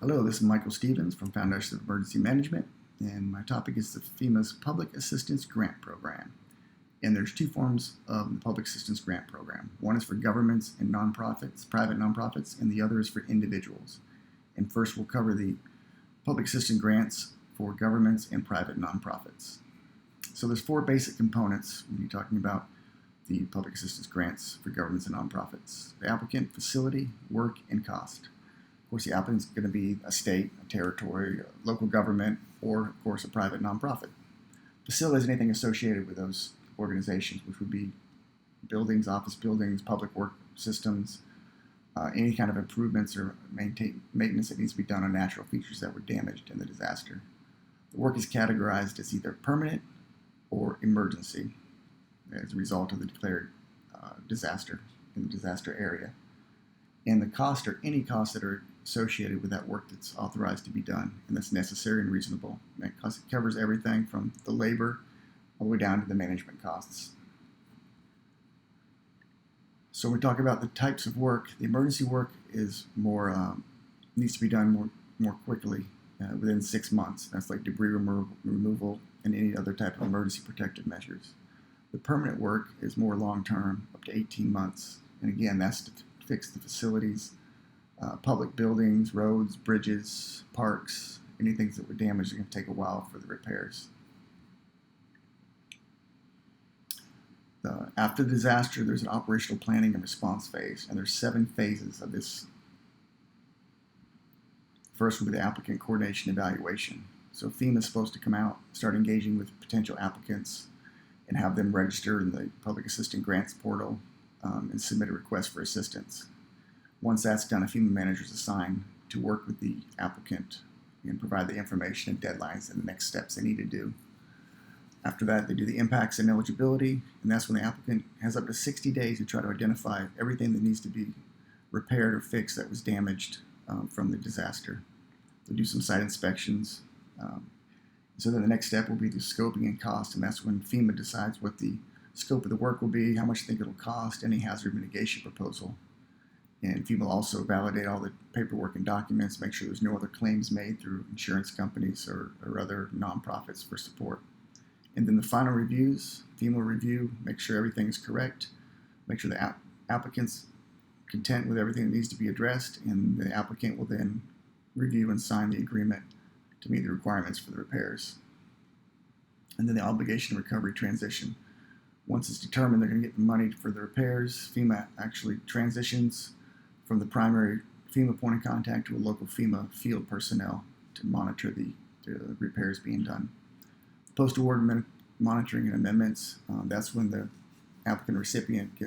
Hello, this is Michael Stevens from Foundation of Emergency Management, and my topic is the FEMA's Public Assistance Grant Program. And there's two forms of the Public Assistance Grant Program. One is for governments and nonprofits, private nonprofits, and the other is for individuals. And first we'll cover the public assistance grants for governments and private nonprofits. So there's four basic components when you're talking about the public assistance grants for governments and nonprofits: the applicant, facility, work, and cost. Of course, the applicant is going to be a state, a territory, a local government, or, of course, a private nonprofit. Facility is anything associated with those organizations, which would be buildings, office buildings, public work systems, any kind of improvements or maintenance that needs to be done on natural features that were damaged in the disaster. The work is categorized as either permanent or emergency as a result of the declared disaster in the disaster area. And the cost are any costs that are associated with that work that's authorized to be done and that's necessary and reasonable. And it covers everything from the labor all the way down to the management costs. So when we talk about the types of work, the emergency work is more needs to be done more quickly within 6 months. That's like debris removal and any other type of emergency protective measures. The permanent work is more long-term, up to 18 months. And again, that's to fix the facilities, public buildings, roads, bridges, parks, anything that were damaged are going to take a while for the repairs. After the disaster, there's an operational planning and response phase, and there's 7 phases of this. First will be the applicant coordination evaluation. So FEMA is supposed to come out, start engaging with potential applicants, and have them register in the Public Assistance Grants portal and submit a request for assistance. Once that's done, a FEMA manager is assigned to work with the applicant and provide the information and deadlines and the next steps they need to do. After that, they do the impacts and eligibility, and that's when the applicant has up to 60 days to try to identify everything that needs to be repaired or fixed that was damaged from the disaster. They'll do some site inspections. So then the next step will be the scoping and cost, and that's when FEMA decides what the scope of the work will be, how much they think it'll cost, any hazard mitigation proposal. And FEMA will also validate all the paperwork and documents, make sure there's no other claims made through insurance companies or other nonprofits for support. And then the final reviews, FEMA will review, make sure everything is correct, make sure the applicant's content with everything that needs to be addressed, and the applicant will then review and sign the agreement to meet the requirements for the repairs. And then the obligation recovery transition. Once it's determined they're going to get the money for the repairs, FEMA actually transitions from the primary FEMA point of contact to a local FEMA field personnel to monitor the repairs being done. Post-award monitoring and amendments, that's when the applicant recipient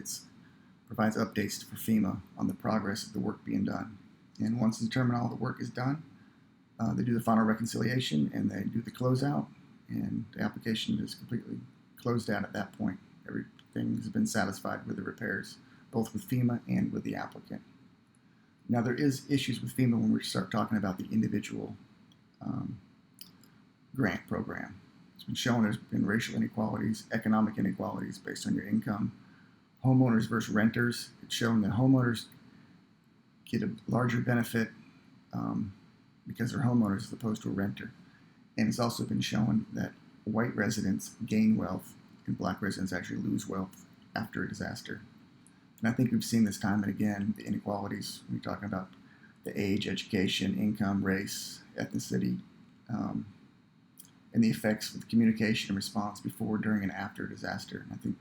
provides updates for FEMA on the progress of the work being done. And once it's determined all the work is done, they do the final reconciliation and they do the closeout, and the application is completely closed out at that point. Everything has been satisfied with the repairs, both with FEMA and with the applicant. Now, there is issues with FEMA when we start talking about the individual grant program. It's been shown there's been racial inequalities, economic inequalities based on your income. Homeowners versus renters. It's shown that homeowners get a larger benefit because they're homeowners as opposed to a renter. And it's also been shown that white residents gain wealth and black residents actually lose wealth after a disaster. And I think we've seen this time and again, the inequalities. We're talking about the age, education, income, race, ethnicity, and the effects of communication and response before, during, and after a disaster. And I think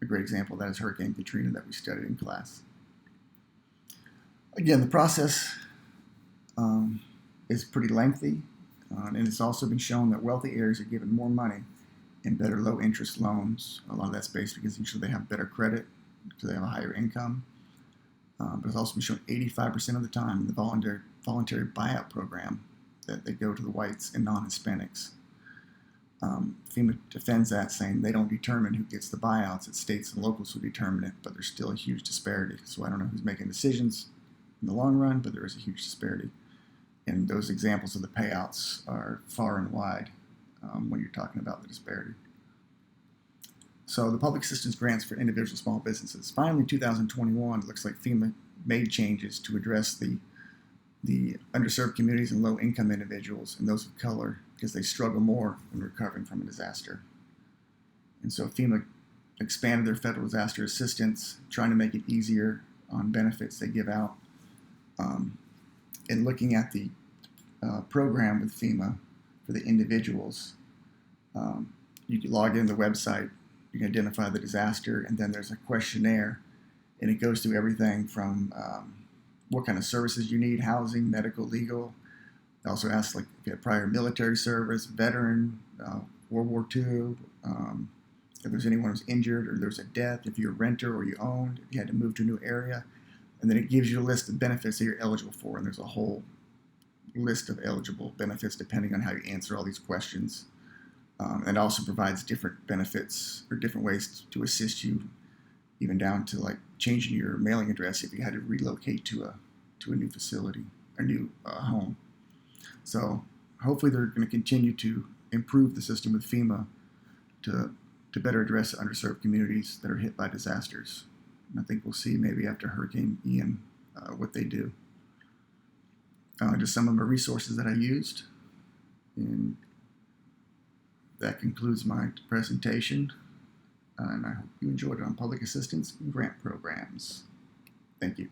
a great example of that is Hurricane Katrina that we studied in class. Again, the process is pretty lengthy, and it's also been shown that wealthy areas are given more money and better low-interest loans. A lot of that's based because usually they have better credit because they have a higher income. But it's also been shown 85% of the time in the voluntary buyout program that they go to the whites and non-Hispanics. FEMA defends that, saying they don't determine who gets the buyouts. It's states and locals who determine it, but there's still a huge disparity. So I don't know who's making decisions in the long run, but there is a huge disparity. And those examples of the payouts are far and wide when you're talking about the disparity. So the public assistance grants for individual small businesses. Finally, in 2021, it looks like FEMA made changes to address the the underserved communities and low-income individuals and those of color, because they struggle more when recovering from a disaster. And so FEMA expanded their federal disaster assistance, trying to make it easier on benefits they give out. And looking at the program with FEMA for the individuals, you can log into the website, you can identify the disaster, and then there's a questionnaire, and it goes through everything from what kind of services you need, housing, medical, legal. It also asks like if you have prior military service, veteran, World War II, if there's anyone who's injured or there's a death, if you're a renter or you owned, if you had to move to a new area. And then it gives you a list of benefits that you're eligible for, and there's a whole list of eligible benefits depending on how you answer all these questions. And it also provides different benefits or different ways to assist you, even down to like changing your mailing address if you had to relocate to a new facility, a new home. So hopefully they're going to continue to improve the system with FEMA to better address the underserved communities that are hit by disasters. And I think we'll see maybe after Hurricane Ian what they do. Just some of my resources that I used. And that concludes my presentation. And I hope you enjoyed it on public assistance and grant programs. Thank you.